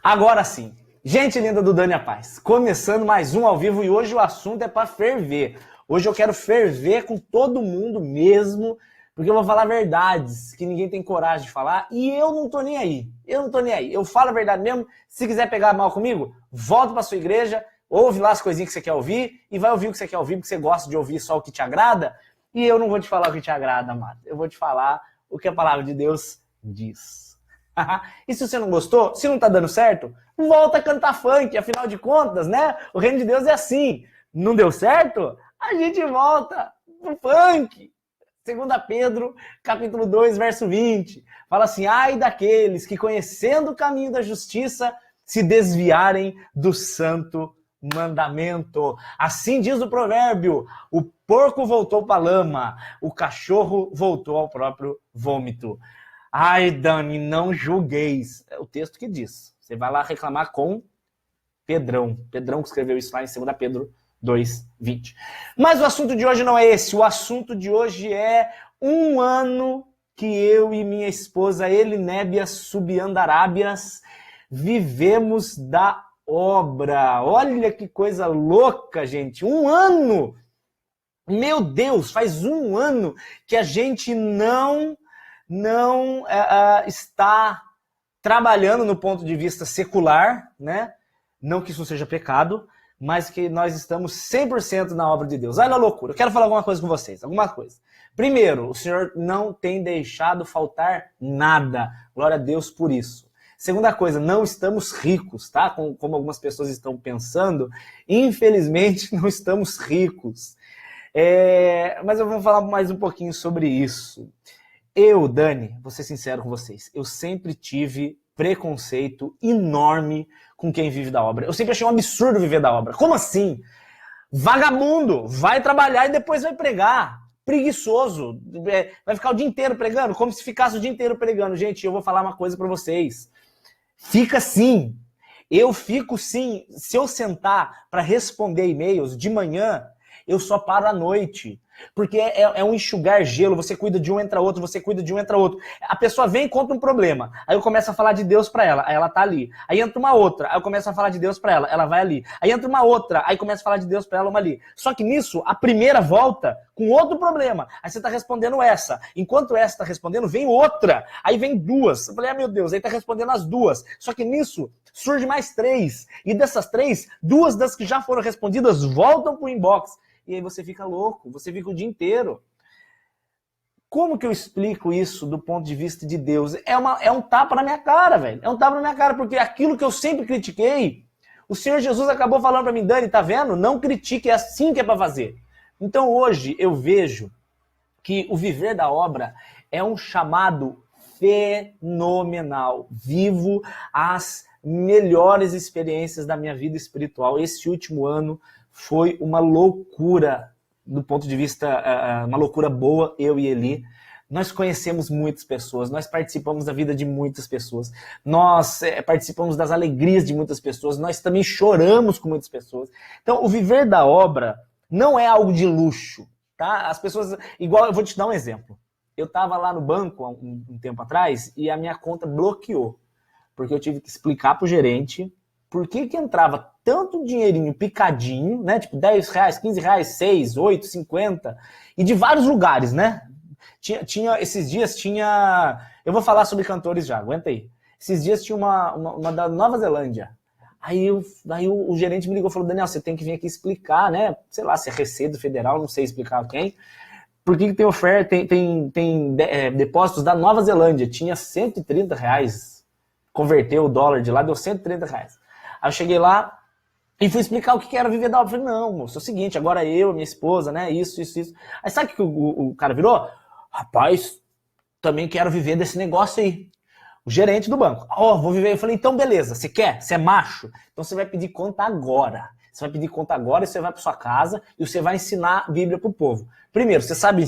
Agora sim, gente linda do Dani a Paz, começando mais um ao vivo e hoje o assunto é para ferver. Hoje eu quero ferver com todo mundo mesmo, porque eu vou falar verdades que ninguém tem coragem de falar e eu não tô nem aí. Eu falo a verdade mesmo. Se quiser pegar mal comigo, volta para sua igreja, ouve lá as coisinhas que você quer ouvir e vai ouvir o que você quer ouvir, porque você gosta de ouvir só o que te agrada. E eu não vou te falar o que te agrada, amado. Eu vou te falar o que a palavra de Deus diz. E se você não gostou, se não tá dando certo, volta a cantar funk, afinal de contas, né? O reino de Deus é assim. Não deu certo? A gente volta pro funk. 2 Pedro, capítulo 2, verso 20. Fala assim: ai daqueles que conhecendo o caminho da justiça se desviarem do santo mandamento. Assim diz o provérbio: o porco voltou para a lama, o cachorro voltou ao próprio vômito. Ai, Dani, não julgueis. É o texto que diz. Você vai lá reclamar com Pedrão. Pedrão que escreveu isso lá em 2 Pedro 2:20. Mas o assunto de hoje não é esse. O assunto de hoje é um ano que eu e minha esposa Elinébia Subiandarábias vivemos da obra. Olha que coisa louca, gente. Um ano! Meu Deus, faz um ano que a gente não está trabalhando no ponto de vista secular, né? Não que isso seja pecado, mas que nós estamos 100% na obra de Deus. Olha a loucura. Eu quero falar alguma coisa com vocês, alguma coisa. Primeiro, o Senhor não tem deixado faltar nada. Glória a Deus por isso. Segunda coisa, não estamos ricos, tá? Como algumas pessoas estão pensando, infelizmente não estamos ricos. Mas eu vou falar mais um pouquinho sobre isso. Eu, Dani, vou ser sincero com vocês, eu sempre tive preconceito enorme com quem vive da obra. Eu sempre achei um absurdo viver da obra. Como assim? Vagabundo, vai trabalhar e depois vai pregar. Preguiçoso, vai ficar o dia inteiro pregando, como se ficasse o dia inteiro pregando. Gente, eu vou falar uma coisa pra vocês. Fica sim. Eu fico sim. Se eu sentar para responder e-mails de manhã, eu só paro à noite. Porque é um enxugar gelo, você cuida de um, entra outro, você cuida de um, entra outro. A pessoa vem e conta um problema, aí eu começo a falar de Deus pra ela, aí ela tá ali. Aí entra uma outra, aí eu começo a falar de Deus pra ela vai ali. Aí entra uma outra, aí começa a falar de Deus pra ela, uma ali. Só que nisso, a primeira volta com outro problema. Aí você tá respondendo essa. Enquanto essa tá respondendo, vem outra. Aí vem duas. Eu falei, meu Deus, aí tá respondendo as duas. Só que nisso, surge mais 3. E dessas 3, 2 das que já foram respondidas voltam pro inbox. E aí você fica louco, você fica o dia inteiro. Como que eu explico isso do ponto de vista de Deus? É um tapa na minha cara, velho. É um tapa na minha cara, porque aquilo que eu sempre critiquei, o Senhor Jesus acabou falando para mim, Dani, tá vendo? Não critique, é assim que é para fazer. Então hoje eu vejo que o viver da obra é um chamado fenomenal. Vivo as melhores experiências da minha vida espiritual. Esse último ano foi uma loucura, do ponto de vista, uma loucura boa, eu e Eli. Nós conhecemos muitas pessoas, nós participamos da vida de muitas pessoas, nós participamos das alegrias de muitas pessoas, nós também choramos com muitas pessoas. Então, o viver da obra não é algo de luxo, tá? As pessoas, igual, eu vou te dar um exemplo. Eu estava lá no banco há um tempo atrás e a minha conta bloqueou, porque eu tive que explicar para o gerente por que entrava tanto dinheirinho picadinho, né? Tipo 10 reais, 15 reais, 6, 8, 50, e de vários lugares, né? Esses dias tinha... Eu vou falar sobre cantores já, aguenta aí. Esses dias tinha uma da Nova Zelândia. Aí o gerente me ligou e falou, Daniel, você tem que vir aqui explicar, né? Sei lá, se é Receita Federal, não sei explicar quem. Por que tem oferta, tem depósitos da Nova Zelândia. Tinha 130 reais. Converteu o dólar de lá, deu 130 reais. Aí eu cheguei lá e fui explicar o que era viver da obra. Eu falei, não, moço, é o seguinte, agora eu, minha esposa, né, isso. Aí sabe o que o cara virou? Rapaz, também quero viver desse negócio aí. O gerente do banco. Vou viver. Eu falei, então beleza, você quer? Você é macho? Então você vai pedir conta agora. Você vai pedir conta agora e você vai para sua casa e você vai ensinar a Bíblia pro povo. Primeiro, você sabe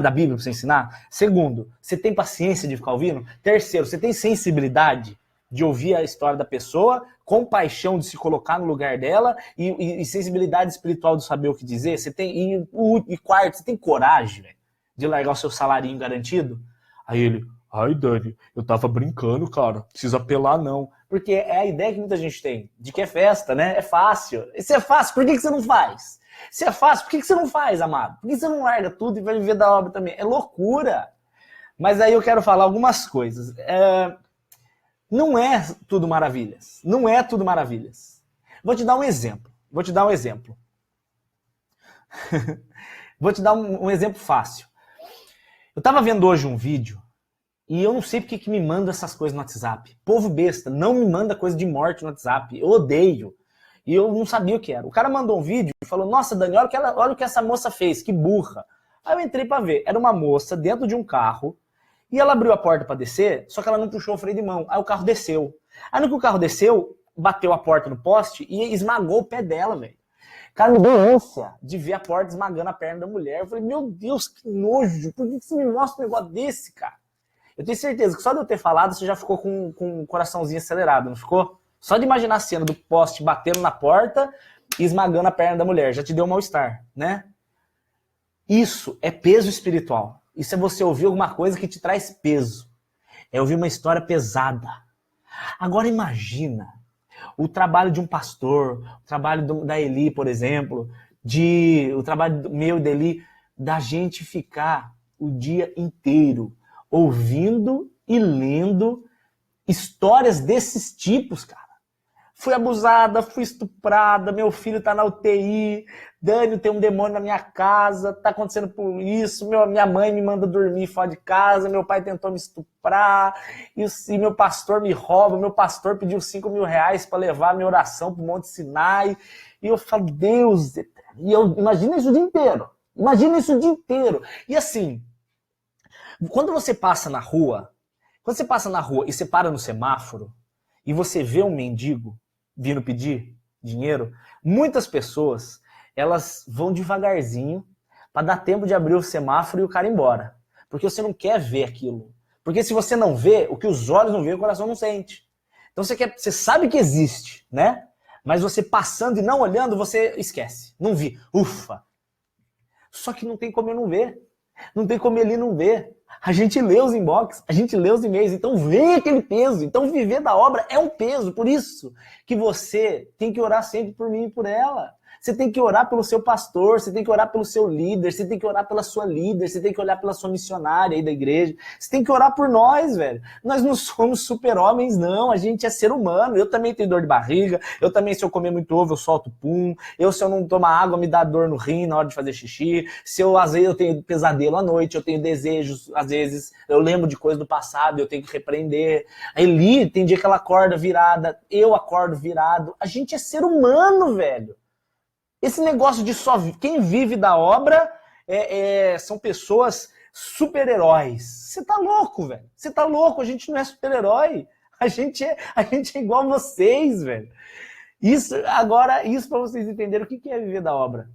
da Bíblia para você ensinar? Segundo, você tem paciência de ficar ouvindo? Terceiro, você tem sensibilidade de ouvir a história da pessoa, compaixão de se colocar no lugar dela e sensibilidade espiritual de saber o que dizer? Você tem, e quarto, você tem coragem, véio, de largar o seu salarinho garantido? Aí ele, ai Dani, eu tava brincando, cara, não precisa apelar não. Porque é a ideia que muita gente tem, de que é festa, né? É fácil. Se é fácil, por que você não faz? Se é fácil, por que você não faz, amado? Por que você não larga tudo e vai viver da obra também? É loucura. Mas aí eu quero falar algumas coisas. Não é tudo maravilhas. Não é tudo maravilhas. Vou te dar um exemplo. Vou te dar um exemplo fácil. Eu tava vendo hoje um vídeo e eu não sei porque que me manda essas coisas no WhatsApp. Povo besta, não me manda coisa de morte no WhatsApp. Eu odeio. E eu não sabia o que era. O cara mandou um vídeo e falou, nossa, Dani, olha o que essa moça fez, que burra. Aí eu entrei pra ver. Era uma moça dentro de um carro e ela abriu a porta pra descer, só que ela não puxou o freio de mão. Aí o carro desceu. Aí no que o carro desceu, bateu a porta no poste e esmagou o pé dela, velho. Cara, me deu ânsia de ver a porta esmagando a perna da mulher. Eu falei, meu Deus, que nojo. Por que você me mostra um negócio desse, cara? Eu tenho certeza que só de eu ter falado, você já ficou com o coraçãozinho acelerado, não ficou? Só de imaginar a cena do poste batendo na porta e esmagando a perna da mulher. Já te deu um mal-estar, né? Isso é peso espiritual. Isso é você ouvir alguma coisa que te traz peso. É ouvir uma história pesada. Agora imagina o trabalho de um pastor, o trabalho da Eli, por exemplo, o trabalho meu e da Eli, da gente ficar o dia inteiro ouvindo e lendo histórias desses tipos, cara. Fui abusada, fui estuprada, meu filho tá na UTI, Dani, tem um demônio na minha casa, tá acontecendo por isso, minha mãe me manda dormir fora de casa, meu pai tentou me estuprar, e meu pastor me rouba, meu pastor pediu 5 mil reais para levar minha oração pro Monte Sinai, e eu falo, Deus, e eu imagino isso o dia inteiro, e assim, quando você passa na rua e você para no semáforo, e você vê um mendigo vindo pedir dinheiro, muitas pessoas, elas vão devagarzinho para dar tempo de abrir o semáforo e o cara ir embora. Porque você não quer ver aquilo. Porque se você não vê, o que os olhos não veem, o coração não sente. Então você sabe que existe, né? Mas você passando e não olhando, você esquece. Não vi. Ufa! Só que não tem como eu não ver. Não tem como ele não ver. A gente lê os inbox, a gente lê os e-mails, então vem aquele peso. Então viver da obra é um peso, por isso que você tem que orar sempre por mim e por ela. Você tem que orar pelo seu pastor, você tem que orar pelo seu líder, você tem que orar pela sua líder, você tem que orar pela sua missionária aí da igreja. Você tem que orar por nós, velho. Nós não somos super-homens, não. A gente é ser humano. Eu também tenho dor de barriga. Eu também, se eu comer muito ovo, eu solto pum. Se eu não tomar água, me dá dor no rim na hora de fazer xixi. Às vezes, eu tenho pesadelo à noite, eu tenho desejos. Às vezes, eu lembro de coisas do passado, eu tenho que repreender. A Eli, tem dia que ela acorda virada, eu acordo virado. A gente é ser humano, velho. Esse negócio de só quem vive da obra são pessoas super-heróis. Você tá louco, velho. Você tá louco, a gente não é super-herói. A gente é igual a vocês, velho. Isso para vocês entenderem o que é viver da obra.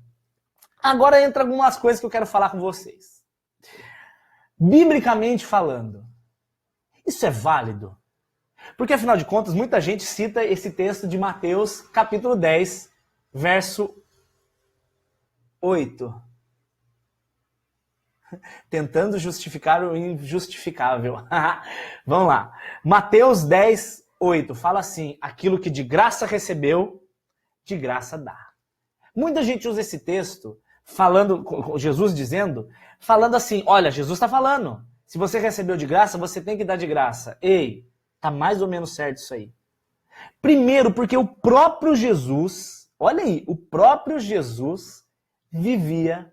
Agora entra algumas coisas que eu quero falar com vocês. Biblicamente falando, isso é válido? Porque, afinal de contas, muita gente cita esse texto de Mateus, capítulo 10, verso 8. Tentando justificar o injustificável. Vamos lá. Mateus 10, 8. Fala assim, aquilo que de graça recebeu, de graça dá. Muita gente usa esse texto, Jesus falando assim, olha, Jesus está falando, se você recebeu de graça, você tem que dar de graça. Ei, tá mais ou menos certo isso aí. Primeiro, porque o próprio Jesus, olha aí, o próprio Jesus vivia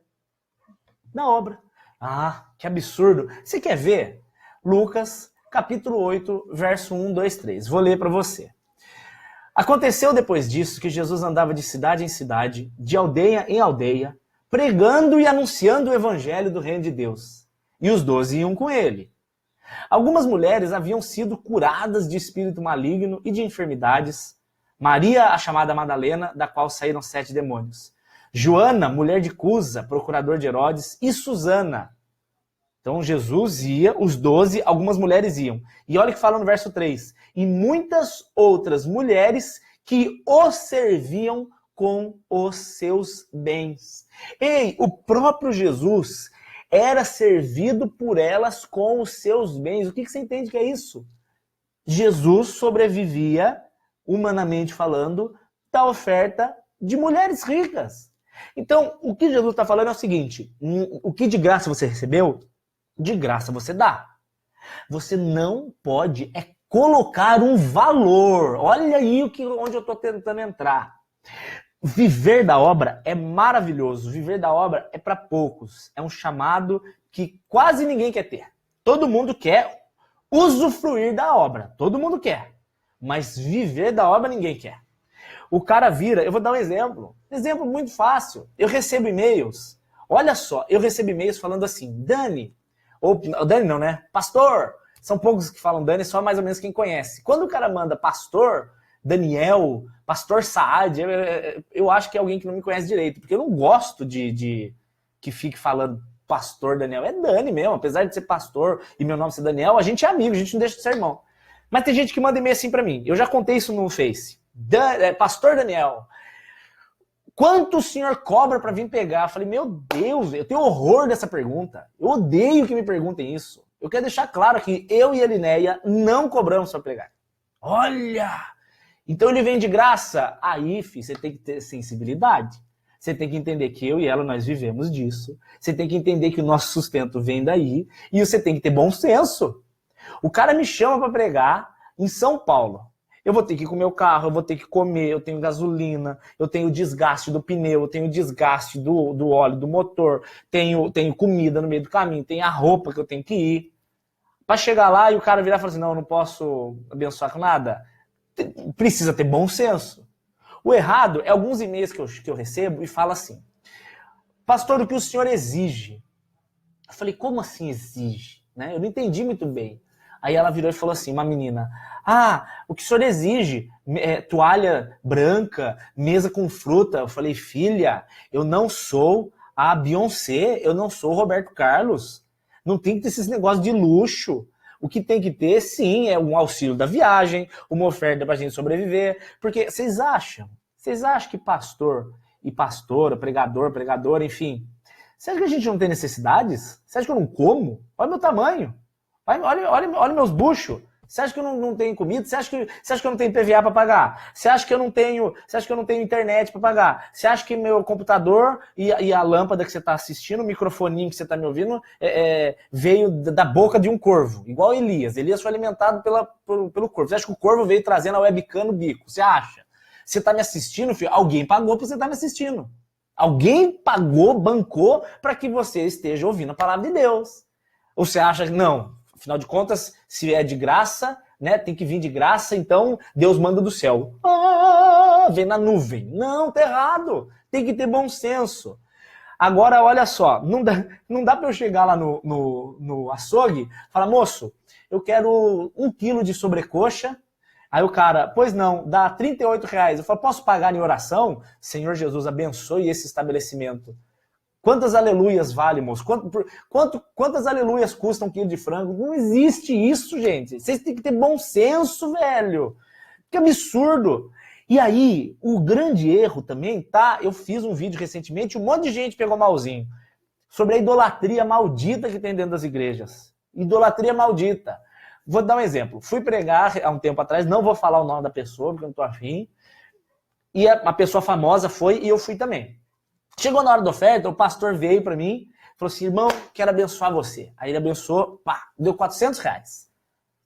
na obra. Ah, que absurdo. Você quer ver? Lucas, capítulo 8, verso 1, 2, 3. Vou ler para você. Aconteceu depois disso que Jesus andava de cidade em cidade, de aldeia em aldeia, pregando e anunciando o evangelho do reino de Deus. E os 12 iam com ele. Algumas mulheres haviam sido curadas de espírito maligno e de enfermidades. Maria, a chamada Madalena, da qual saíram 7 demônios. Joana, mulher de Cusa, procurador de Herodes, e Susana. Então Jesus ia, os 12, algumas mulheres iam. E olha o que fala no verso 3. E muitas outras mulheres que o serviam com os seus bens. Ei, o próprio Jesus era servido por elas com os seus bens. O que você entende que é isso? Jesus sobrevivia, humanamente falando, da oferta de mulheres ricas. Então, o que Jesus está falando é o seguinte: o que de graça você recebeu, de graça você dá. Você não pode colocar um valor. Olha aí onde eu estou tentando entrar. Viver da obra é maravilhoso. Viver da obra é para poucos. É um chamado que quase ninguém quer ter. Todo mundo quer usufruir da obra. Todo mundo quer. Mas viver da obra ninguém quer. O cara vira... Eu vou dar um exemplo. Um exemplo muito fácil. Eu recebo e-mails. Olha só, eu recebo e-mails falando assim: Dani... Ou Dani não, né? Pastor... São poucos que falam Dani, só mais ou menos quem conhece. Quando o cara manda pastor, Daniel, pastor Saad, eu acho que é alguém que não me conhece direito, porque eu não gosto de que fique falando pastor Daniel. É Dani mesmo, apesar de ser pastor e meu nome ser Daniel, a gente é amigo, a gente não deixa de ser irmão. Mas tem gente que manda e-mail assim pra mim. Eu já contei isso no Face. Pastor Daniel, quanto o senhor cobra pra vir pegar? Eu falei, meu Deus, eu tenho horror dessa pergunta. Eu odeio que me perguntem isso. Eu quero deixar claro que eu e a Elinéia não cobramos para pregar. Olha! Então ele vem de graça. Aí, filho, você tem que ter sensibilidade. Você tem que entender que eu e ela, nós vivemos disso. Você tem que entender que o nosso sustento vem daí. E você tem que ter bom senso. O cara me chama para pregar em São Paulo. Eu vou ter que ir com o meu carro, eu vou ter que comer, eu tenho gasolina, eu tenho desgaste do pneu, eu tenho desgaste do óleo do motor, tenho comida no meio do caminho, tenho a roupa que eu tenho que ir. Para chegar lá e o cara virar e falar assim, não, eu não posso abençoar com nada. Precisa ter bom senso. O errado é alguns e-mails que eu recebo e fala assim: pastor, o que o senhor exige? Eu falei, como assim exige? Né? Eu não entendi muito bem. Aí ela virou e falou assim, uma menina: o que o senhor exige? Toalha branca, mesa com fruta. Eu falei, filha, eu não sou a Beyoncé, eu não sou o Roberto Carlos. Não tem que ter esses negócios de luxo. O que tem que ter, sim, é um auxílio da viagem, uma oferta para a gente sobreviver. Porque vocês acham que pastor e pastora, pregadora, enfim, você acha que a gente não tem necessidades? Você acha que eu não como? Olha meu tamanho. Olha meus buchos. Você acha que eu não tenho comida? Você acha que eu não tenho PVA para pagar? Você acha que eu não tenho internet para pagar? Você acha que meu computador e a lâmpada que você está assistindo, o microfoninho que você está me ouvindo, veio da boca de um corvo? Igual Elias. Elias foi alimentado pelo corvo. Você acha que o corvo veio trazendo a webcam no bico? Você acha? Você está me assistindo, filho? Alguém pagou para você estar me assistindo. Alguém pagou, bancou para que você esteja ouvindo a palavra de Deus. Ou você acha que não? Afinal de contas, se é de graça, né, tem que vir de graça, então Deus manda do céu. Vem na nuvem. Não, tá errado. Tem que ter bom senso. Agora, olha só, não dá para eu chegar lá no açougue e falar, moço, eu quero 1 quilo de sobrecoxa. Aí o cara, pois não, dá R$38. Eu falo, posso pagar em oração? Senhor Jesus, abençoe esse estabelecimento. Quantas aleluias vale, moço? Quantas aleluias custa 1 quilo de frango? Não existe isso, gente. Vocês têm que ter bom senso, velho. Que absurdo. E aí, o grande erro também, tá? Eu fiz um vídeo recentemente, um monte de gente pegou malzinho, sobre a idolatria maldita que tem dentro das igrejas. Idolatria maldita. Vou dar um exemplo. Fui pregar há um tempo atrás, não vou falar o nome da pessoa, porque eu não tô afim. E uma pessoa famosa foi, e eu fui também. Chegou na hora da oferta, o pastor veio para mim, falou assim, irmão, quero abençoar você. Aí ele abençoou, deu R$400.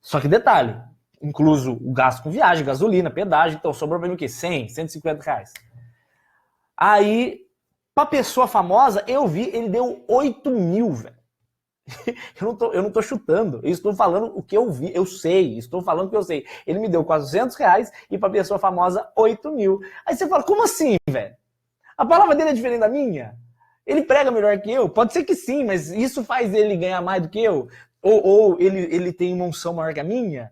Só que detalhe, incluso o gasto com viagem, gasolina, pedágio, então sobrou para mim o quê? 100, R$150. Aí, pra pessoa famosa, eu vi, ele deu 8 mil, velho. Eu não tô chutando, eu estou falando o que eu vi, eu sei, estou falando o que eu sei. Ele me deu R$400 e pra pessoa famosa 8 mil. Aí você fala, como assim, velho? A palavra dele é diferente da minha? Ele prega melhor que eu? Pode ser que sim, mas isso faz ele ganhar mais do que eu? Ou ele tem uma unção maior que a minha?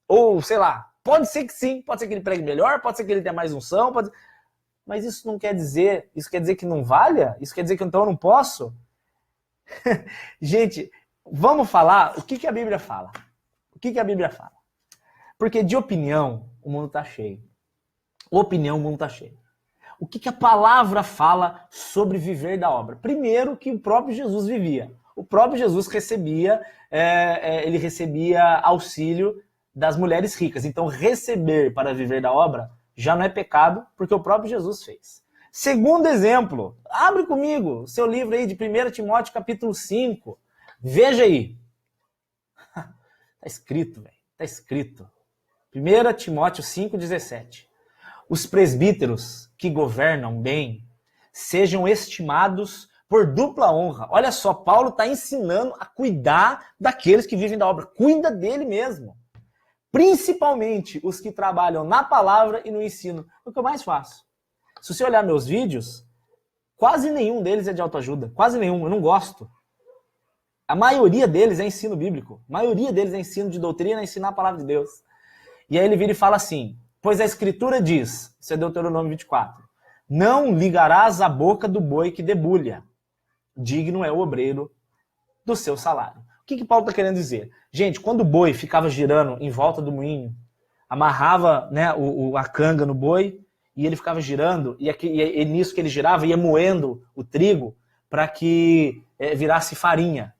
Ou, sei lá, pode ser que sim, pode ser que ele pregue melhor, pode ser que ele tenha mais unção, mas isso não quer dizer, isso quer dizer que não valha? Isso quer dizer que então eu não posso? Gente, vamos falar o que a Bíblia fala. O que a Bíblia fala? Porque de opinião, o mundo está cheio. Opinião, o mundo está cheio. O que a palavra fala sobre viver da obra? Primeiro, que o próprio Jesus vivia. O próprio Jesus recebia, ele recebia auxílio das mulheres ricas. Então, receber para viver da obra já não é pecado, porque o próprio Jesus fez. Segundo exemplo, abre comigo o seu livro aí de 1 Timóteo capítulo 5. Veja aí. Tá escrito, velho. Tá escrito. 1 Timóteo 5,17. Os presbíteros que governam bem sejam estimados por dupla honra. Olha só, Paulo está ensinando a cuidar daqueles que vivem da obra. Cuida dele mesmo. Principalmente os que trabalham na palavra e no ensino. É o que eu mais faço. Se você olhar meus vídeos, quase nenhum deles é de autoajuda. Quase nenhum. Eu não gosto. A maioria deles é ensino bíblico. A maioria deles é ensino de doutrina, é ensinar a palavra de Deus. E aí ele vira e fala assim, pois a Escritura diz, isso é Deuteronômio 24, não ligarás a boca do boi que debulha. Digno é o obreiro do seu salário. O que Paulo está querendo dizer? Gente, quando o boi ficava girando em volta do moinho, amarrava, né, a canga no boi, e ele ficava girando, e nisso que ele girava, ia moendo o trigo para que virasse farinha.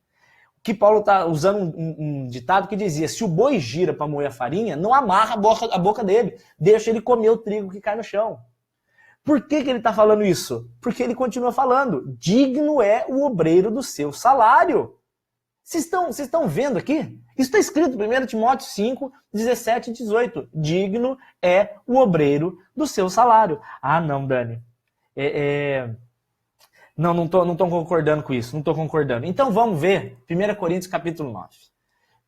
O que Paulo está usando um ditado que dizia, se o boi gira para moer a farinha, não amarra a boca dele, deixa ele comer o trigo que cai no chão. Por que ele está falando isso? Porque ele continua falando, digno é o obreiro do seu salário. Vocês estão vendo aqui? Isso está escrito em 1 Timóteo 5, 17 e 18. Digno é o obreiro do seu salário. Ah, não, Dani. Não estou concordando com isso. Não estou concordando. Então vamos ver 1 Coríntios capítulo 9.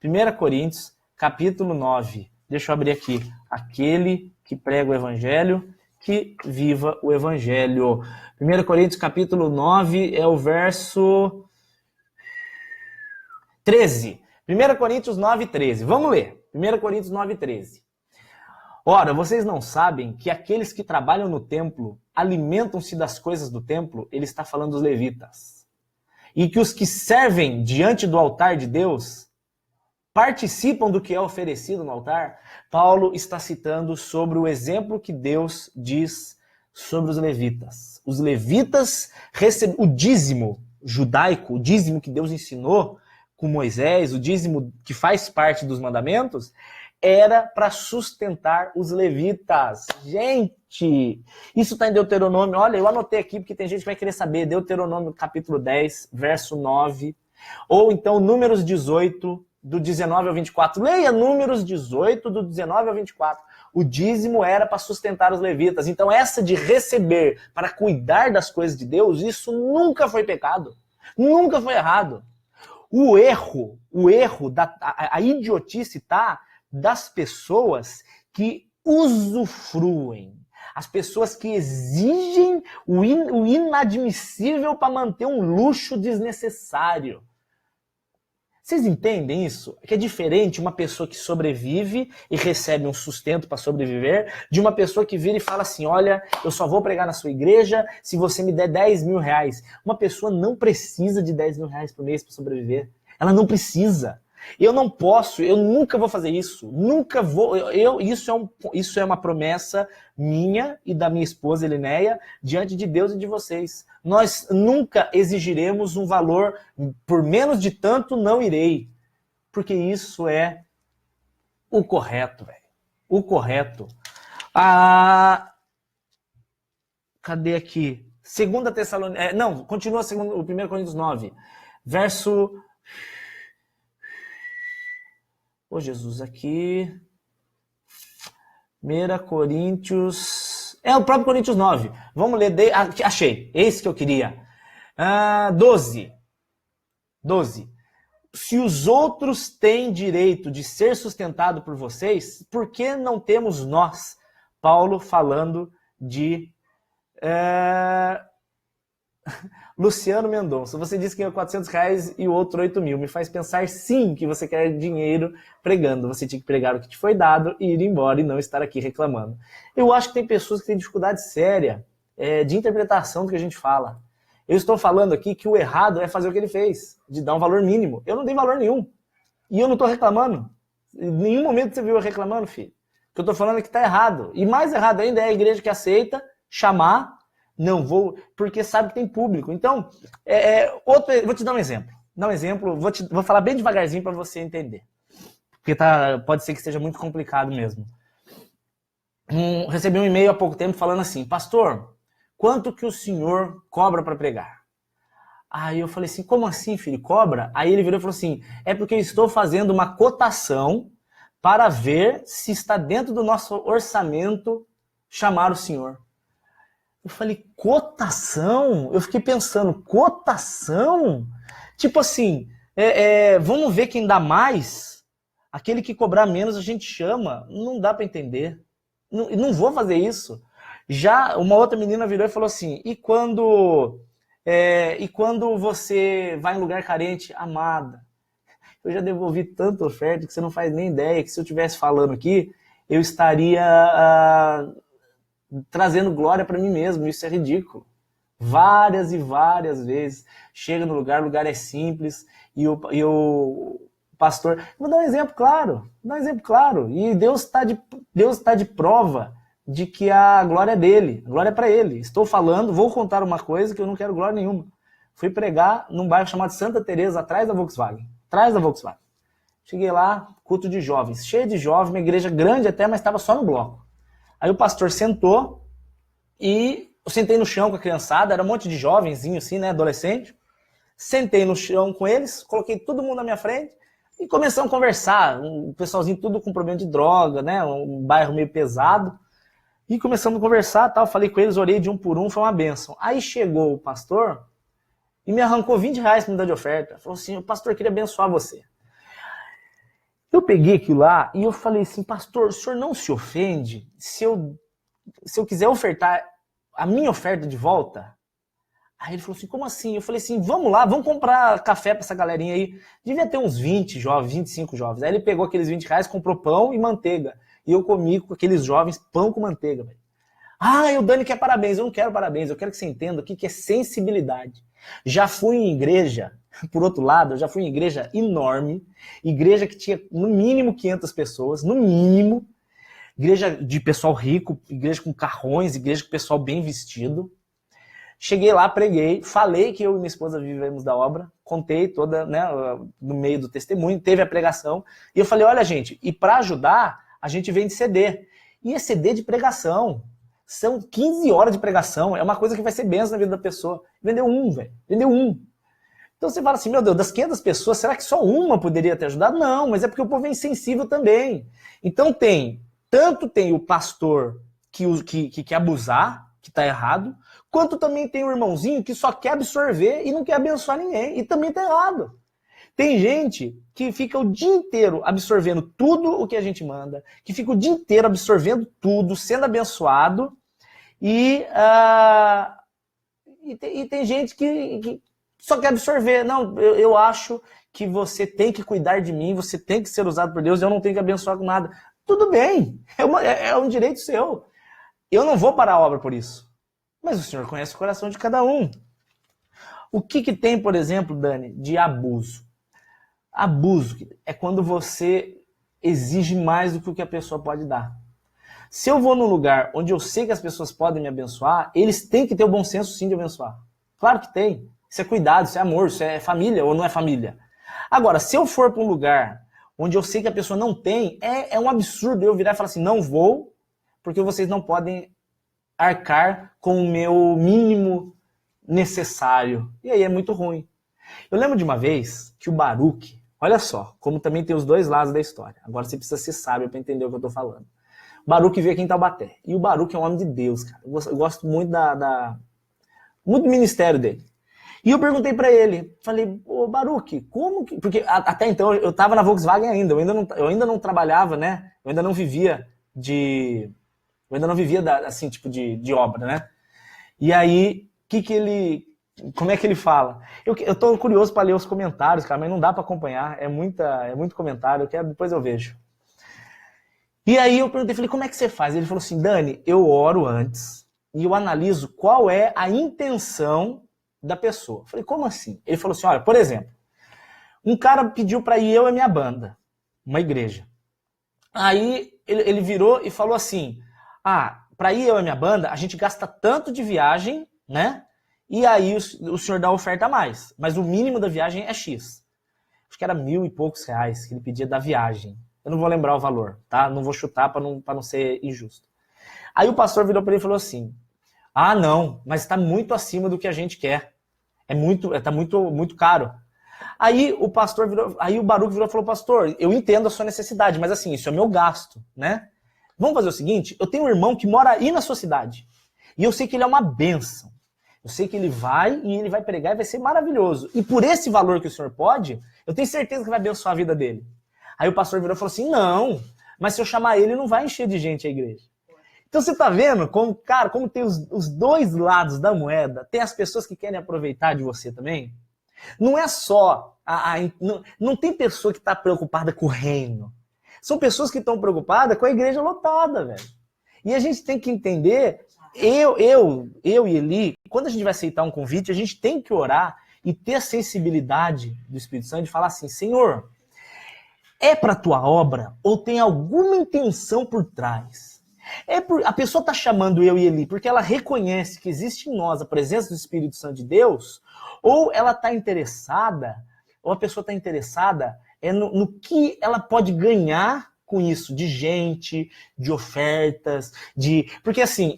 1 Coríntios capítulo 9. Deixa eu abrir aqui. Aquele que prega o evangelho, que viva o evangelho. 1 Coríntios capítulo 9 é o verso 13. 1 Coríntios 9, 13. Vamos ler. 1 Coríntios 9, 13. Ora, vocês não sabem que aqueles que trabalham no templo alimentam-se das coisas do templo? Ele está falando dos levitas. E que os que servem diante do altar de Deus participam do que é oferecido no altar? Paulo está citando sobre o exemplo que Deus diz sobre os levitas. Os levitas recebem o dízimo judaico, o dízimo que Deus ensinou com Moisés, o dízimo que faz parte dos mandamentos, era para sustentar os levitas. Gente, isso está em Deuteronômio. Olha, eu anotei aqui porque tem gente que vai querer saber. Deuteronômio capítulo 10, verso 9. Ou então Números 18, do 19 ao 24. Leia Números 18, do 19 ao 24. O dízimo era para sustentar os levitas. Então essa de receber para cuidar das coisas de Deus, isso nunca foi pecado. Nunca foi errado. O erro, a idiotice está das pessoas que usufruem. As pessoas que exigem o inadmissível para manter um luxo desnecessário. Vocês entendem isso? Que é diferente uma pessoa que sobrevive e recebe um sustento para sobreviver, de uma pessoa que vira e fala assim, olha, eu só vou pregar na sua igreja se você me der 10 mil reais. Uma pessoa não precisa de 10 mil reais por mês para sobreviver. Ela não precisa. Eu não posso, eu nunca vou fazer isso. Nunca vou. Isso é uma promessa minha e da minha esposa Elinéia diante de Deus e de vocês. Nós nunca exigiremos um valor por menos de tanto, não irei. Porque isso é o correto, velho. O correto. Cadê aqui? 2 Tessalonicenses. Não, continua o 1 Coríntios 9. Verso. Ô Jesus, aqui. 1 Coríntios. É o próprio Coríntios 9. Vamos ler. Achei. Esse que eu queria. 12. Se os outros têm direito de ser sustentado por vocês, por que não temos nós? Paulo falando de Luciano Mendonça. Você disse que ganhou 400 reais e o outro 8 mil. Me faz pensar sim que você quer dinheiro pregando. Você tinha que pregar o que te foi dado e ir embora e não estar aqui reclamando. Eu acho que tem pessoas que têm dificuldade séria de interpretação do que a gente fala. Eu estou falando aqui que o errado é fazer o que ele fez, de dar um valor mínimo. Eu não dei valor nenhum. E eu não estou reclamando. Em nenhum momento você viu eu reclamando, filho. O que eu estou falando é que está errado. E mais errado ainda é a igreja que aceita chamar, não vou, porque sabe que tem público. Então, vou te dar um exemplo. Vou falar bem devagarzinho para você entender. porque pode ser que esteja muito complicado mesmo. Recebi um e-mail há pouco tempo falando assim, pastor, quanto que o senhor cobra para pregar? Aí eu falei assim, como assim, filho, cobra? Aí ele virou e falou assim, é porque eu estou fazendo uma cotação para ver se está dentro do nosso orçamento chamar o senhor. Eu falei, cotação? Eu fiquei pensando, cotação? Tipo assim, vamos ver quem dá mais? Aquele que cobrar menos a gente chama. Não dá para entender. Não vou fazer isso. Já uma outra menina virou e falou assim, e quando você vai em lugar carente? Amada, eu já devolvi tanta oferta que você não faz nem ideia, que se eu estivesse falando aqui, eu estaria trazendo glória para mim mesmo. Isso é ridículo. Várias e várias vezes. Chega no lugar, o lugar é simples, e o pastor... Vou dar um exemplo claro. E Deus está de prova de que a glória é dele, a glória é para ele. Estou falando, vou contar uma coisa que eu não quero glória nenhuma. Fui pregar num bairro chamado Santa Teresa, atrás da Volkswagen. Cheguei lá, culto de jovens, cheio de jovens, uma igreja grande até, mas estava só no bloco. Aí o pastor sentou e eu sentei no chão com a criançada, era um monte de jovenzinho assim, né, adolescente. Sentei no chão com eles, coloquei todo mundo na minha frente e começamos a conversar. Um pessoalzinho tudo com problema de droga, né, um bairro meio pesado. E começamos a conversar, tal, falei com eles, orei de um por um, foi uma bênção. Aí chegou o pastor e me arrancou R$20 para me dar de oferta. Falou assim, o pastor queria abençoar você. Eu peguei aquilo lá e eu falei assim, pastor, o senhor não se ofende se eu quiser ofertar a minha oferta de volta? Aí ele falou assim, como assim? Eu falei assim, vamos lá, vamos comprar café para essa galerinha aí. Devia ter uns 20 jovens, 25 jovens. Aí ele pegou aqueles R$20, comprou pão e manteiga. E eu comi com aqueles jovens pão com manteiga. Velho. O Dani quer parabéns. Eu não quero parabéns, eu quero que você entenda o que é sensibilidade. Já fui em igreja, por outro lado, eu já fui em igreja enorme, igreja que tinha no mínimo 500 pessoas, no mínimo, igreja de pessoal rico, igreja com carrões, igreja com pessoal bem vestido. Cheguei lá, preguei, falei que eu e minha esposa vivemos da obra, contei toda, né, no meio do testemunho, teve a pregação, e eu falei, olha gente, e para ajudar, a gente vende CD. E é CD de pregação. São 15 horas de pregação, é uma coisa que vai ser bênção na vida da pessoa. Vendeu um, velho, vendeu um. Então você fala assim, meu Deus, das 500 pessoas, será que só uma poderia ter ajudado? Não, mas é porque o povo é insensível também. Então tanto tem o pastor que quer abusar, que está errado, quanto também tem o irmãozinho que só quer absorver e não quer abençoar ninguém, e também está errado. Tem gente que fica o dia inteiro absorvendo tudo o que a gente manda, que fica o dia inteiro absorvendo tudo, sendo abençoado, e tem gente que só quer absorver. Não, eu acho que você tem que cuidar de mim, você tem que ser usado por Deus, eu não tenho que abençoar com nada. Tudo bem, é um direito seu. Eu não vou parar a obra por isso. Mas o Senhor conhece o coração de cada um. O que tem, por exemplo, Dani, de abuso? Abuso é quando você exige mais do que o que a pessoa pode dar. Se eu vou num lugar onde eu sei que as pessoas podem me abençoar, eles têm que ter o bom senso sim de abençoar. Claro que tem. Isso é cuidado, isso é amor, isso é família ou não é família. Agora, se eu for para um lugar onde eu sei que a pessoa não tem, é um absurdo eu virar e falar assim, não vou, porque vocês não podem arcar com o meu mínimo necessário. E aí é muito ruim. Eu lembro de uma vez que o Baruch, olha só, como também tem os dois lados da história. Agora você precisa ser sábio para entender o que eu estou falando. O Baruch veio aqui em Taubaté. E o Baruch é um homem de Deus, cara. Eu gosto muito muito do ministério dele. E eu perguntei para ele, falei, ô Baruch, como que... Porque até então eu estava na Volkswagen ainda, eu ainda não trabalhava, né? Eu ainda não vivia assim, tipo de obra, né? E aí, como é que ele fala? Eu tô curioso para ler os comentários, cara, mas não dá para acompanhar, é muito comentário, depois eu vejo. E aí eu perguntei, falei, como é que você faz? Ele falou assim, Dani, eu oro antes e eu analiso qual é a intenção da pessoa. Eu falei, como assim? Ele falou assim, olha, por exemplo, um cara pediu para ir eu e minha banda, uma igreja. Aí ele virou e falou assim, para ir eu e minha banda, a gente gasta tanto de viagem, né? E aí o senhor dá oferta a mais, mas o mínimo da viagem é X. Acho que era R$1.000 e poucos que ele pedia da viagem. Eu não vou lembrar o valor, tá? Não vou chutar para não ser injusto. Aí o pastor virou para ele e falou assim, ah, não, mas está muito acima do que a gente quer. Tá muito caro. Aí o pastor virou, aí o Baruch virou e falou, pastor, eu entendo a sua necessidade, mas assim, isso é meu gasto, né? Vamos fazer o seguinte, eu tenho um irmão que mora aí na sua cidade. E eu sei que ele é uma bênção. Eu sei que ele vai pregar e vai ser maravilhoso. E por esse valor que o senhor pode, eu tenho certeza que vai abençoar a vida dele. Aí o pastor virou e falou assim, não, mas se eu chamar ele, não vai encher de gente a igreja. Então você tá vendo como, cara, como tem os dois lados da moeda, tem as pessoas que querem aproveitar de você também. Não é só, não tem pessoa que está preocupada com o reino. São pessoas que estão preocupadas com a igreja lotada, velho. E a gente tem que entender, eu e Eli, quando a gente vai aceitar um convite, a gente tem que orar e ter a sensibilidade do Espírito Santo de falar assim, Senhor, é para a tua obra ou tem alguma intenção por trás? A pessoa está chamando eu e Eli porque ela reconhece que existe em nós a presença do Espírito Santo de Deus, ou ela está interessada, ou a pessoa está interessada no que ela pode ganhar com isso, de gente, de ofertas, Porque assim,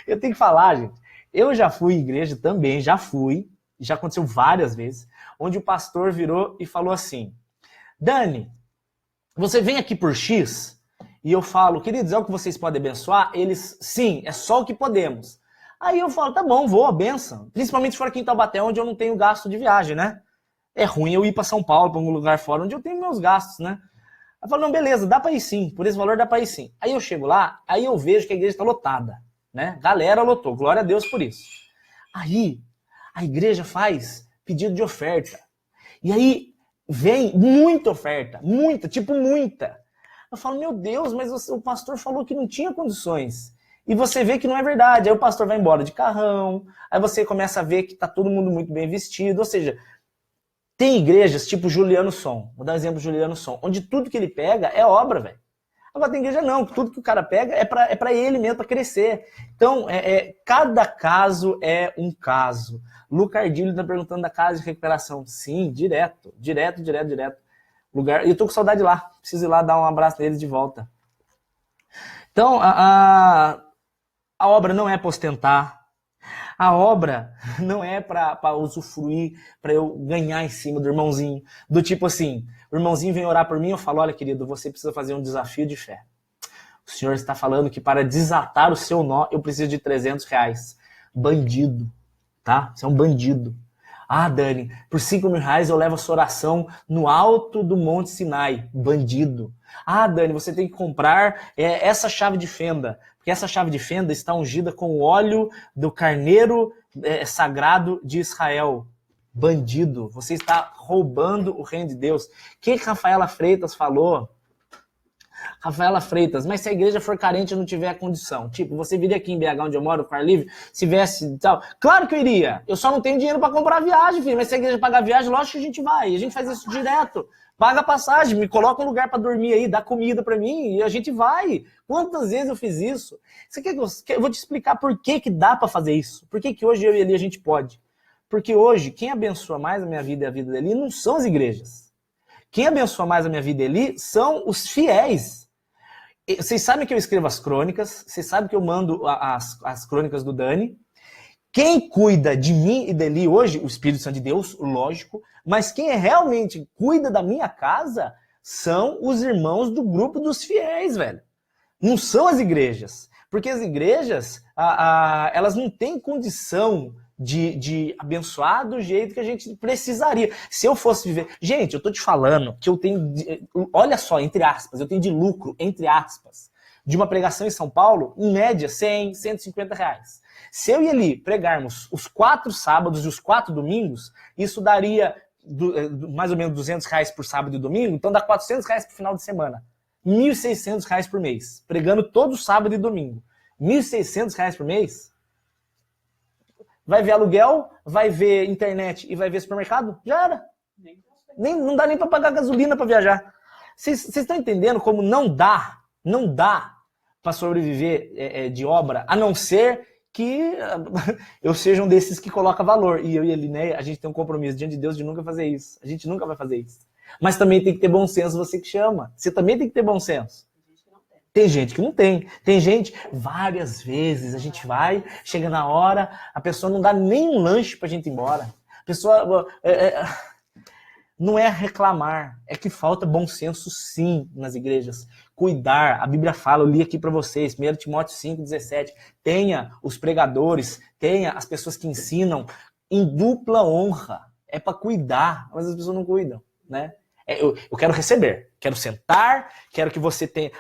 eu tenho que falar, gente, eu já fui em igreja também, já aconteceu várias vezes, onde o pastor virou e falou assim, Dani, você vem aqui por X? E eu falo, queridos, é o que vocês podem abençoar? Eles, sim, é só o que podemos. Aí eu falo, tá bom, vou, a benção. Principalmente se for aqui em Taubaté, onde eu não tenho gasto de viagem, né? É ruim eu ir para São Paulo, para algum lugar fora, onde eu tenho meus gastos, né? Eu falo, não, beleza, dá para ir sim, por esse valor dá para ir sim. Aí eu chego lá, aí eu vejo que a igreja está lotada, né? Galera lotou, glória a Deus por isso. Aí, a igreja faz pedido de oferta. E aí, vem muita oferta, muita. Eu falo, meu Deus, mas o pastor falou que não tinha condições. E você vê que não é verdade. Aí o pastor vai embora de carrão, aí você começa a ver que tá todo mundo muito bem vestido. Ou seja, tem igrejas tipo Juliano Som, vou dar um exemplo de Juliano Som, onde tudo que ele pega é obra, velho. Agora tem igreja não, tudo que o cara pega é para ele mesmo, para crescer. Então, cada caso é um caso. Luca Ardilho está perguntando da casa de recuperação. Sim, direto. Eu tô com saudade lá. Preciso ir lá dar um abraço neles de volta. Então, a obra não é para ostentar. A obra não é para usufruir, para eu ganhar em cima do irmãozinho. Do tipo assim, o irmãozinho vem orar por mim, eu falo, olha querido, você precisa fazer um desafio de fé. O senhor está falando que para desatar o seu nó, eu preciso de R$300. Bandido, tá? Você é um bandido. Ah, Dani, por R$5.000 eu levo a sua oração no alto do Monte Sinai. Bandido. Ah, Dani, você tem que comprar essa chave de fenda, porque essa chave de fenda está ungida com o óleo do carneiro sagrado de Israel. Bandido. Você está roubando o reino de Deus. O que Rafaela Freitas falou? Rafaela Freitas, mas se a igreja for carente e não tiver condição, tipo, você viria aqui em BH, onde eu moro, com ar livre, se viesse tal, claro que eu iria, eu só não tenho dinheiro para comprar viagem, filho, mas se a igreja pagar viagem, lógico que a gente vai, a gente faz isso direto, paga a passagem, me coloca um lugar para dormir aí, dá comida para mim e a gente vai. Quantas vezes eu fiz isso? Você quer que eu vou te explicar por que dá para fazer isso, por que hoje eu e Eli a gente pode, porque hoje quem abençoa mais a minha vida e a vida dele não são as igrejas, quem abençoa mais a minha vida e Eli são os fiéis. Vocês sabem que eu escrevo as crônicas, vocês sabem que eu mando as crônicas do Dani. Quem cuida de mim e dele hoje, o Espírito Santo de Deus, lógico, mas quem realmente cuida da minha casa são os irmãos do grupo dos fiéis, velho. Não são as igrejas. Porque as igrejas, elas não têm condição de abençoar do jeito que a gente precisaria. Se eu fosse viver... Gente, eu tô te falando que eu tenho... Olha só, entre aspas, eu tenho de lucro, entre aspas, de uma pregação em São Paulo, em média, 100, R$150. Se eu e Eli pregarmos os 4 sábados e os 4 domingos, isso daria mais ou menos R$200 por sábado e domingo, então dá R$400 por final de semana. R$1.600 por mês. Pregando todo sábado e domingo. R$1.600 por mês? Vai ver aluguel, vai ver internet e vai ver supermercado? Já era. Não dá nem para pagar gasolina para viajar. Vocês estão entendendo como não dá para sobreviver de obra, a não ser que eu seja um desses que coloca valor. E eu e a Linéia, a gente tem um compromisso diante de Deus de nunca fazer isso. A gente nunca vai fazer isso. Mas também tem que ter bom senso você que chama. Você também tem que ter bom senso. Tem gente que não tem. Tem gente, várias vezes, a gente vai, chega na hora, a pessoa não dá nem um lanche pra gente ir embora. A pessoa... não é reclamar, é que falta bom senso sim nas igrejas. Cuidar, a Bíblia fala, eu li aqui para vocês, 1 Timóteo 5,17, tenha os pregadores, tenha as pessoas que ensinam em dupla honra. É para cuidar, mas as pessoas não cuidam, né? Eu quero receber, quero sentar, quero que você tenha...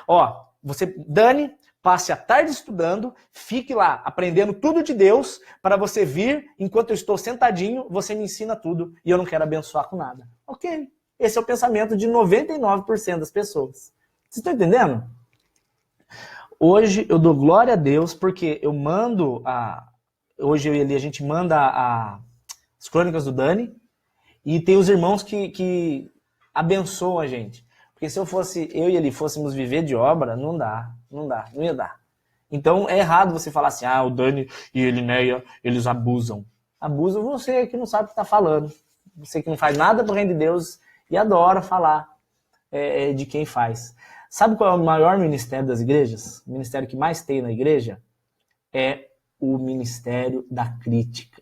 você, Dani, passe a tarde estudando, fique lá aprendendo tudo de Deus, para você vir, enquanto eu estou sentadinho, você me ensina tudo e eu não quero abençoar com nada. Ok, esse é o pensamento de 99% das pessoas. Vocês estão entendendo? Hoje eu dou glória a Deus porque eu mando hoje eu e Eli, a gente manda as crônicas do Dani e tem os irmãos que abençoam a gente. Porque se eu e ele fôssemos viver de obra, não ia dar. Então é errado você falar assim, o Dani e a Elinéia, eles abusam. Abusam você que não sabe o que está falando. Você que não faz nada pro reino de Deus e adora falar de quem faz. Sabe qual é o maior ministério das igrejas? O ministério que mais tem na igreja? É o ministério da crítica.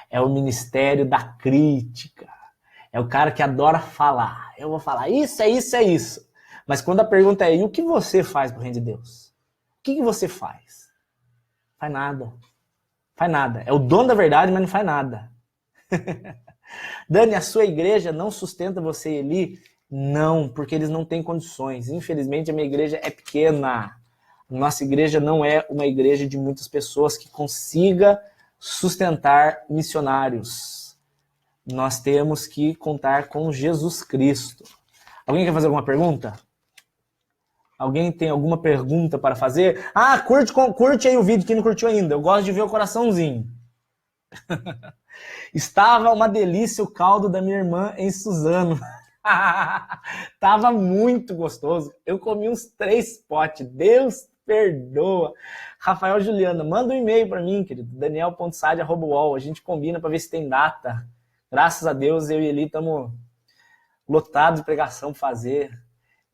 É o ministério da crítica. É o cara que adora falar. Eu vou falar isso, é isso, é isso. Mas quando a pergunta é, e o que você faz pro reino de Deus? O que você faz? Faz nada. Faz nada. É o dono da verdade, mas não faz nada. Dani, a sua igreja não sustenta você e Eli? Não, porque eles não têm condições. Infelizmente, a minha igreja é pequena. Nossa igreja não é uma igreja de muitas pessoas que consiga sustentar missionários. Nós temos que contar com Jesus Cristo. Alguém quer fazer alguma pergunta? Alguém tem alguma pergunta para fazer? Curte aí o vídeo, quem não curtiu ainda. Eu gosto de ver o coraçãozinho. Estava uma delícia o caldo da minha irmã em Suzano. Tava muito gostoso. Eu comi uns 3 potes. Deus perdoa. Rafael Juliana, manda um e-mail para mim, querido. daniel.sade@uol. A gente combina para ver se tem data. Graças a Deus, eu e Eli estamos lotados de pregação para fazer.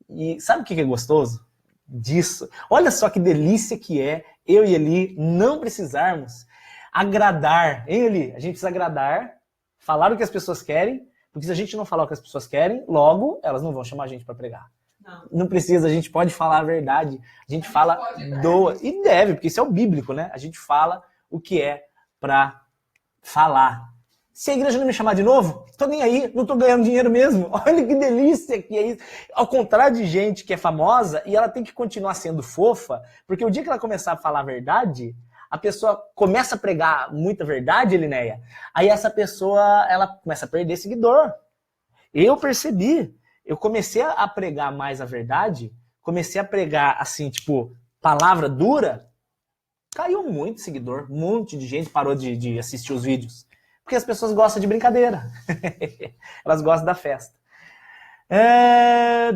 E sabe o que é gostoso disso? Olha só que delícia que é eu e Eli não precisarmos agradar. Hein, Eli? A gente precisa agradar, falar o que as pessoas querem, porque se a gente não falar o que as pessoas querem, logo elas não vão chamar a gente para pregar. Não precisa, a gente pode falar a verdade. A gente fala, doa. E deve, porque isso é o bíblico, né? A gente fala o que é para falar. Se a igreja não me chamar de novo, tô nem aí, não tô ganhando dinheiro mesmo. Olha que delícia que é isso. Ao contrário de gente que é famosa e ela tem que continuar sendo fofa, porque o dia que ela começar a falar a verdade, a pessoa começa a pregar muita verdade, Elinéia, aí essa pessoa, ela começa a perder seguidor. Eu percebi, eu comecei a pregar mais a verdade, comecei a pregar assim, tipo, palavra dura, caiu muito seguidor, um monte de gente parou de assistir os vídeos. Porque as pessoas gostam de brincadeira. Elas gostam da festa.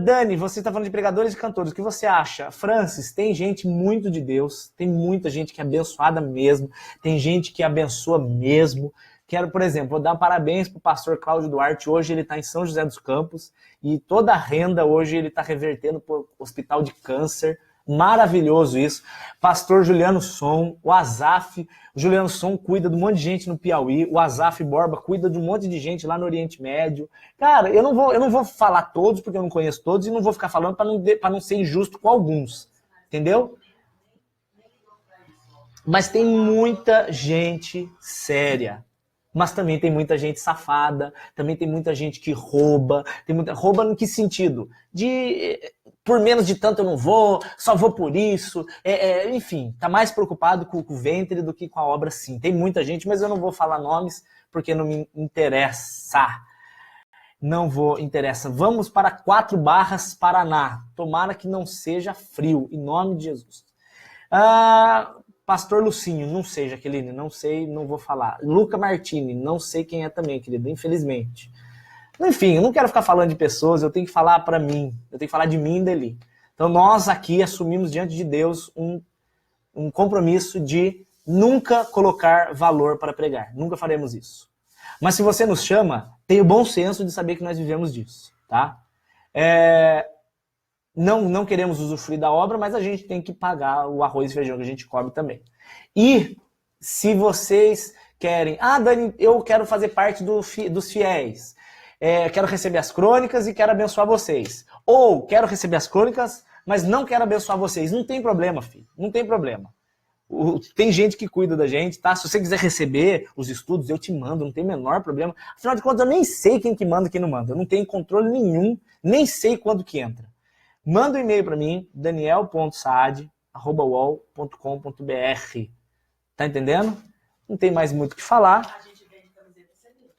Dani, você está falando de pregadores e cantores. O que você acha? Francis, tem gente muito de Deus. Tem muita gente que é abençoada mesmo. Tem gente que abençoa mesmo. Quero, por exemplo, vou dar parabéns para o pastor Cláudio Duarte. Hoje ele está em São José dos Campos. E toda a renda hoje ele está revertendo para o Hospital de Câncer. Maravilhoso isso. Pastor Juliano Som, o Azaf, o Juliano Som cuida de um monte de gente no Piauí, o Azaf Borba cuida de um monte de gente lá no Oriente Médio. Cara, eu não vou falar todos, porque eu não conheço todos, e não vou ficar falando para não ser injusto com alguns. Entendeu? Mas tem muita gente séria. Mas também tem muita gente safada, também tem muita gente que rouba. Rouba em que sentido? Por menos de tanto eu não vou, só vou por isso. Enfim, tá mais preocupado com o ventre do que com a obra, sim. Tem muita gente, mas eu não vou falar nomes porque não me interessa. Não vou interessa. Vamos para 4 Barras, Paraná. Tomara que não seja frio, em nome de Jesus. Pastor Lucinho, não sei, Jaqueline, não sei, não vou falar. Luca Martini, não sei quem é também, querido, infelizmente. Enfim, eu não quero ficar falando de pessoas, eu tenho que falar para mim, eu tenho que falar de mim e dele. Então nós aqui assumimos diante de Deus um compromisso de nunca colocar valor para pregar, nunca faremos isso. Mas se você nos chama, tenha o bom senso de saber que nós vivemos disso, tá? Não queremos usufruir da obra, mas a gente tem que pagar o arroz e feijão que a gente come também. E se vocês querem... Dani, eu quero fazer parte dos fiéis. Quero receber as crônicas e quero abençoar vocês. Ou quero receber as crônicas, mas não quero abençoar vocês. Não tem problema, filho. Não tem problema. Tem gente que cuida da gente, tá? Se você quiser receber os estudos, eu te mando, não tem o menor problema. Afinal de contas, eu nem sei quem que manda e quem não manda. Eu não tenho controle nenhum, nem sei quando que entra. Manda um e-mail para mim, daniel.saad@uol.com.br. Tá entendendo? Não tem mais muito o que falar. A gente vende camiseta CD.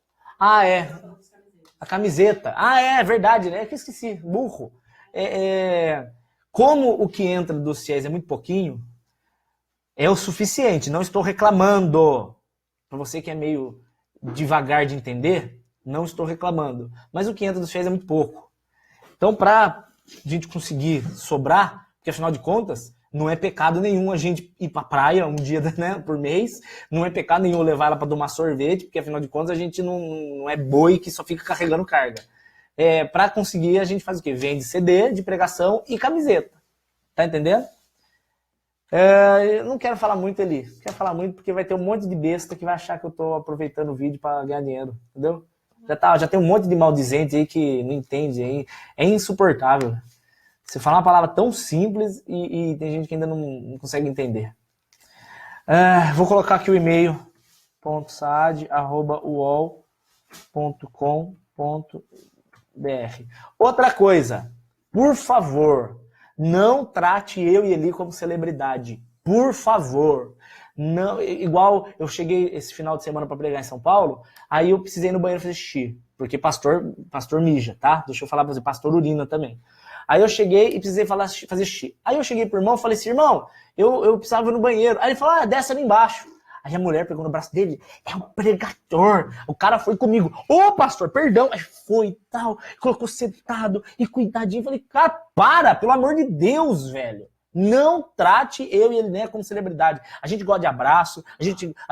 A camiseta. É verdade, né? Que eu esqueci. Burro. Como o que entra dos fiéis é muito pouquinho, é o suficiente. Não estou reclamando. Para você que é meio devagar de entender, não estou reclamando. Mas o que entra dos fiéis é muito pouco. Então, para a gente conseguir sobrar, porque afinal de contas, não é pecado nenhum a gente ir pra praia um dia, né, por mês, não é pecado nenhum levar ela para tomar sorvete, porque afinal de contas a gente não é boi que só fica carregando carga. Para conseguir, a gente faz o quê? Vende CD de pregação e camiseta. Tá entendendo? Eu não quero falar muito ali. Não quero falar muito porque vai ter um monte de besta que vai achar que eu tô aproveitando o vídeo para ganhar dinheiro. Entendeu? Já tem um monte de maldizente aí que não entende. Aí. É insuportável. Você fala uma palavra tão simples e tem gente que ainda não consegue entender. Vou colocar aqui o e-mail saad@uol.com.br. Outra coisa, por favor, não trate eu e Eli como celebridade. Por favor. Não, igual eu cheguei esse final de semana para pregar em São Paulo, aí eu precisei ir no banheiro fazer xixi, porque pastor mija, tá? Deixa eu falar para você, pastor urina também. Aí eu cheguei e precisei fazer xixi. Aí eu cheguei pro irmão e falei assim, irmão, eu precisava ir no banheiro. Aí ele falou, desce ali embaixo. Aí a mulher pegou no braço dele, é um pregador. O cara foi comigo, pastor, perdão. Aí foi e tal, colocou sentado e cuidadinho. Falei, cara, pelo amor de Deus, velho. Não trate eu e ele, né, como celebridade. A gente gosta de abraço, a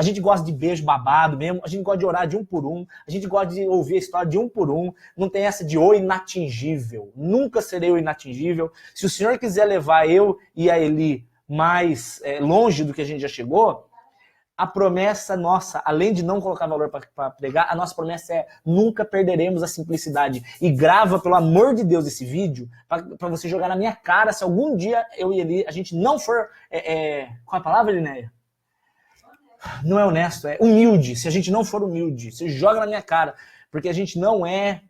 gente gosta de beijo babado mesmo, a gente gosta de orar de um por um, a gente gosta de ouvir a história de um por um. Não tem essa de o inatingível. Nunca serei o inatingível. Se o Senhor quiser levar eu e a Eli mais longe do que a gente já chegou, a promessa nossa, além de não colocar valor para pregar, a nossa promessa é nunca perderemos a simplicidade. E grava, pelo amor de Deus, esse vídeo para você jogar na minha cara se algum dia eu e Eli, a gente não for... qual é a palavra, Linéia? Não é honesto, é humilde. Se a gente não for humilde, você joga na minha cara. Porque a gente não é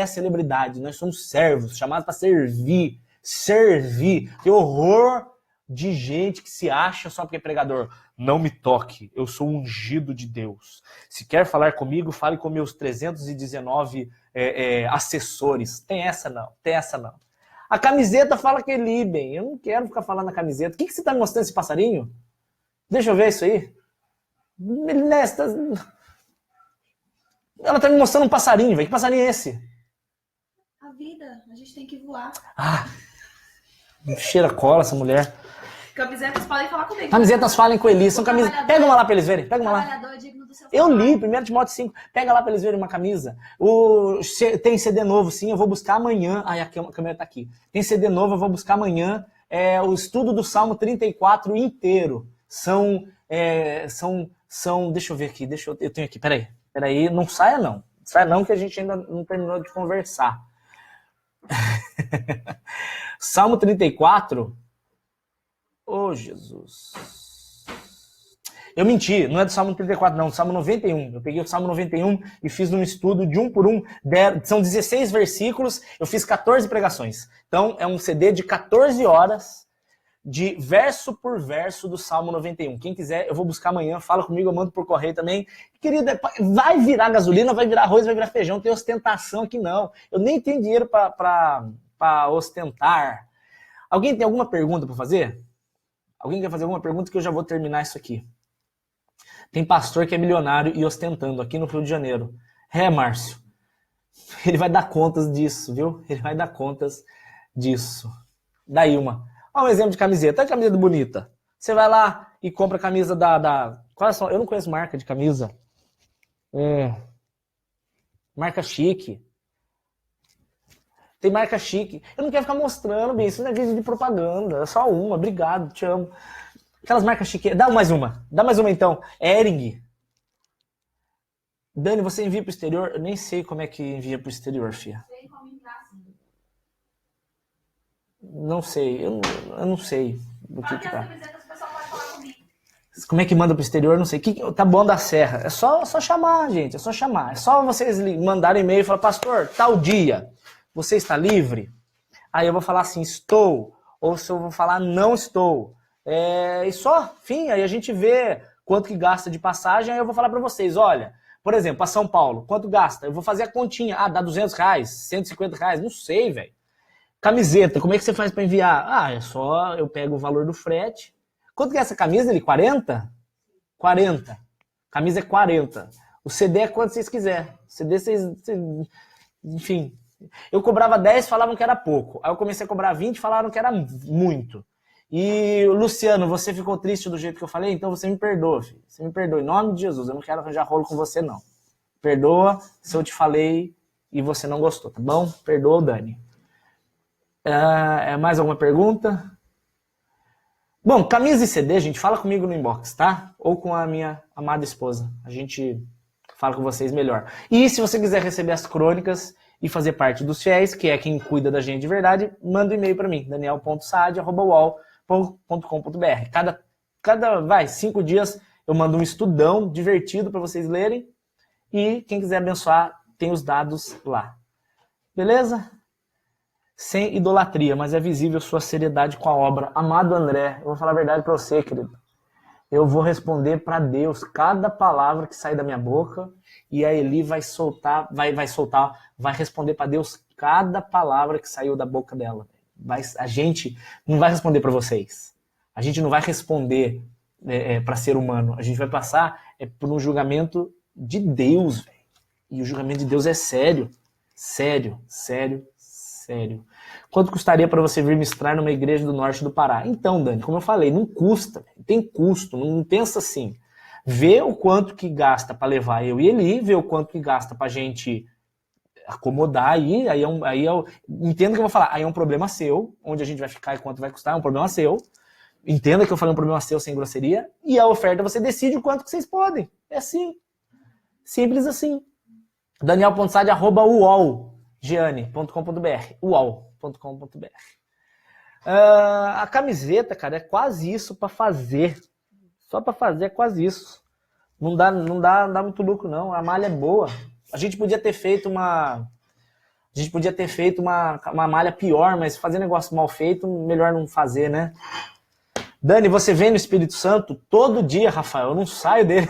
celebridade. Nós somos servos, chamados para servir. Servir. Tem horror de gente que se acha só porque é pregador. Não me toque, eu sou ungido de Deus. Se quer falar comigo, fale com meus 319 assessores. Tem essa não. A camiseta fala que é Liben. Eu não quero ficar falando na camiseta. O que você está me mostrando esse passarinho? Deixa eu ver isso aí. Ela está me mostrando um passarinho, velho. Que passarinho é esse? A vida, a gente tem que voar. Cheira cola essa mulher. Camisetas podem falar comigo. Camisetas falem com Eli. São camisetas. Pega uma lá pra eles verem. Pega uma lá. Eu li, 1 Timóteo 5. Pega lá pra eles verem uma camisa. Tem CD novo, sim. Eu vou buscar amanhã. A câmera tá aqui. Tem CD novo, eu vou buscar amanhã. O estudo do Salmo 34 inteiro. São. Deixa eu ver aqui. Eu tenho aqui. Peraí. Não saia não. Saia não, que a gente ainda não terminou de conversar. Salmo 34. Jesus. Eu menti, não é do Salmo 34, não, do Salmo 91. Eu peguei o Salmo 91 e fiz um estudo de um por um. São 16 versículos, eu fiz 14 pregações. Então, é um CD de 14 horas, de verso por verso do Salmo 91. Quem quiser, eu vou buscar amanhã, fala comigo, eu mando por correio também. Querida, vai virar gasolina, vai virar arroz, vai virar feijão, não tem ostentação aqui não. Eu nem tenho dinheiro para ostentar. Alguém tem alguma pergunta para fazer? Alguém quer fazer alguma pergunta que eu já vou terminar isso aqui? Tem pastor que é milionário e ostentando aqui no Rio de Janeiro. Márcio. Ele vai dar contas disso, viu? Ele vai dar contas disso. Daí uma. Olha um exemplo de camiseta. Olha que camiseta bonita. Você vai lá e compra a camisa da... Quais são? Eu não conheço marca de camisa. Marca chique. Tem marca chique. Eu não quero ficar mostrando, bem, isso não é vídeo de propaganda. É só uma, obrigado, te amo. Aquelas marcas chiques. Dá mais uma então. Hering. Dani, você envia pro exterior? Eu nem sei como é que envia pro exterior, fia. Tem como enviar assim. Não sei, eu não sei do que tá. As camisetas, o pessoal pode falar comigo. Como é que manda pro exterior? Não sei. Tá bom da Serra. É só chamar, gente. É só chamar. É só vocês mandarem e-mail e falar, pastor, tal dia, você está livre? Aí eu vou falar assim, estou. Ou se eu vou falar, não estou. E só, fim. Aí a gente vê quanto que gasta de passagem. Aí eu vou falar para vocês, olha, por exemplo, para São Paulo, quanto gasta? Eu vou fazer a continha. Ah, dá R$200, R$150. Não sei, velho. Camiseta, como é que você faz para enviar? Ah, é só eu pego o valor do frete. Quanto que é essa camisa? 40? 40. Camisa é 40. O CD é quanto vocês quiserem. CD enfim. Eu cobrava 10, falavam que era pouco. Aí eu comecei a cobrar 20, falaram que era muito. E, Luciano, você ficou triste do jeito que eu falei? Então você me perdoa, filho. Você me perdoa. Em nome de Jesus, eu não quero arranjar rolo com você, não. Perdoa se eu te falei e você não gostou, tá bom? Perdoa, Dani. Mais alguma pergunta? Bom, camisa e CD, gente, fala comigo no inbox, tá? Ou com a minha amada esposa. A gente fala com vocês melhor. E se você quiser receber as crônicas e fazer parte dos fiéis, que é quem cuida da gente de verdade, manda um e-mail para mim, daniel.saad@uol.com.br. Cada 5 dias eu mando um estudão divertido para vocês lerem. E quem quiser abençoar, tem os dados lá. Beleza? Sem idolatria, mas é visível sua seriedade com a obra. Amado André, eu vou falar a verdade para você, querido. Eu vou responder para Deus cada palavra que sai da minha boca e a Eli vai responder para Deus cada palavra que saiu da boca dela. A gente não vai responder para vocês. A gente não vai responder para ser humano. A gente vai passar por um julgamento de Deus, véio. E o julgamento de Deus é sério. Sério, sério, sério. Quanto custaria para você vir ministrar numa igreja do norte do Pará? Então, Dani, como eu falei, não custa. Tem custo, não pensa assim. Vê o quanto que gasta para levar eu e Eli, vê o quanto que gasta para a gente acomodar aí eu entendo que eu vou falar, aí é um problema seu, onde a gente vai ficar e quanto vai custar, é um problema seu. Entenda que eu falei um problema seu sem grosseria, e a oferta você decide o quanto que vocês podem. É assim. Simples assim. Daniel.saad@uol.com.br uol.com.br. A camiseta, cara, é quase isso para fazer. Só para fazer é quase isso. Não dá muito lucro, não. A malha é boa. A gente podia ter feito uma malha pior, mas fazer negócio mal feito, melhor não fazer, né? Dani, você vem no Espírito Santo todo dia, Rafael. Eu não saio dele.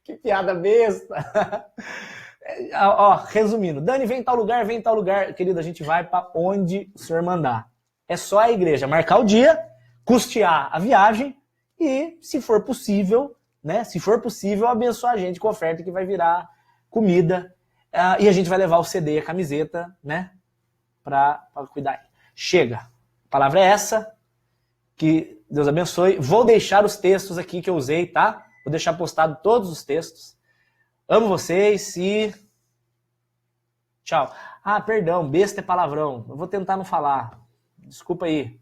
Que piada besta. Resumindo, Dani, vem em tal lugar, querido, a gente vai para onde o senhor mandar. É só a igreja marcar o dia, custear a viagem e, se for possível, abençoar a gente com oferta que vai virar comida, e a gente vai levar o CD, a camiseta, né, para cuidar. Chega. A palavra é essa, que Deus abençoe. Vou deixar os textos aqui que eu usei, tá? Vou deixar postado todos os textos. Amo vocês e... Tchau. Perdão, besta é palavrão. Eu vou tentar não falar. Desculpa aí.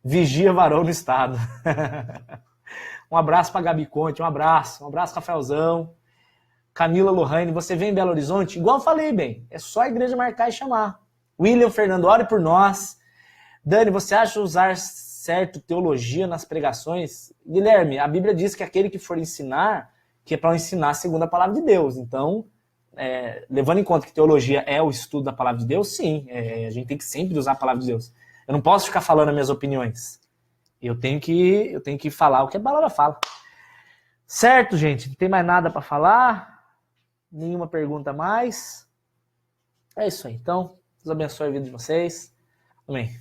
Vigia varão no estado. Um abraço pra Gabi Conte, um abraço, Rafaelzão. Camila Lohane, você vem em Belo Horizonte? Igual eu falei, bem, é só a igreja marcar e chamar. William Fernando, ore por nós. Dani, você acha usar certo teologia nas pregações? Guilherme, a Bíblia diz que aquele que for ensinar, que é para ensinar segundo a palavra de Deus. Então, levando em conta que teologia é o estudo da palavra de Deus, sim, a gente tem que sempre usar a palavra de Deus. Eu não posso ficar falando as minhas opiniões. Eu tenho que falar o que a palavra fala. Certo, gente? Não tem mais nada para falar? Nenhuma pergunta mais? É isso aí. Então, Deus abençoe a vida de vocês. Amém.